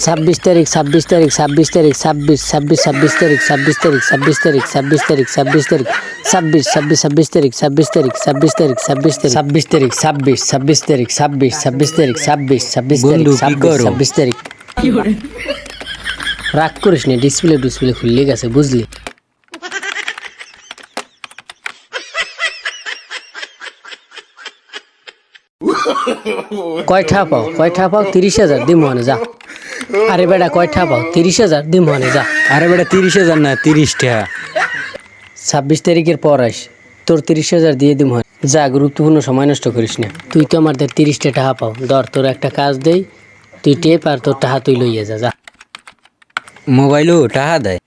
26 তারিখ 26 তারিখ 26 তারিখ 26 26 26 তারিখ 26 তারিখ 26 তারিখ 26 তারিখ 26 তারিখ 26 26 26 তারিখ 26 তারিখ 26 তারিখ 26 তারিখ 26 তারিখ 26 26 তারিখ 26 26 তারিখ 26 26 তারিখ 26 তারিখ রাগ করিস না, ডিসপ্লে খুললে গেছে বুঝলি। কয়টা পাও 30,000 দি মনে যা। আরে বেটা কয়টা পাও 30,000 দি মনে যা। আরে বেটা 30,000 না 30 টাকা। 26 তারিখের পর আস, তোর 30,000 দিয়ে দিম। যা, গুরুত্বপূর্ণ সময় নষ্ট করিস না। তুই তো আমাদের 30টা টাকা পাও, ধর তোর একটা কাজ দেই, তুই টেপ আর তোর টাকা তুই লইয়া যা। মোবাইলও টাকা দেয়।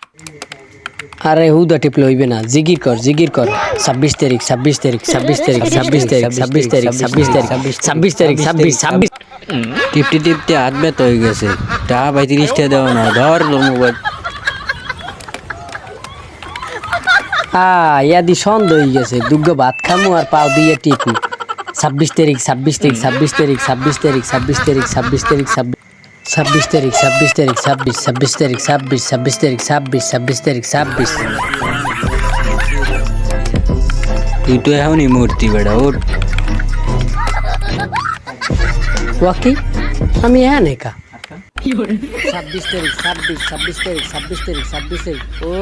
আরে হুদা টিপলে হইবে না, জিগির কর 26 তারিখ 26 তারিখ 26 তারিখ 26 তারিখ 26 তারিখ 26 তারিখ 26 তারিখ 26 টিপতে হাত ব্যথা হয়ে গেছে। টাকা ভাই 30 টাকা দেওয়া না, ধর মোবাইল। ইয়াদি সন্দেহ হয়ে গেছে, দুগ্গ ভাত খামু আর পাও দিয়ে টিপু। 26 তারিখ 26 তারিখ 26 তারিখ 26 তারিখ 26 তারিখ 26 তারিখ 26 তারিখ 26 তারিখ 26 26 তারিখ 26 26 তারিখ 26 26 তারিখ 26। তুই তো এখনই মূর্তি বেড়া ওর। ওয়াকি আমি হ্যাঁ নেকা 26 তারিখ 26 26 তারিখ 26 তারিখ 26 তারিখ। ও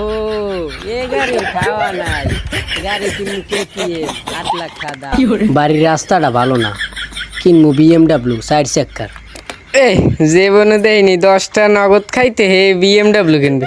এ গাড়ি খাওয়া নাই, গাড়ি কিনবো KTM 8 লাখ টাকা। বাড়ির রাস্তাটা ভালো না, কিনবো BMW 4 চাকার। জীবনে দেয়নি 10টা নগদ খাইতে হে BMW কিনবে।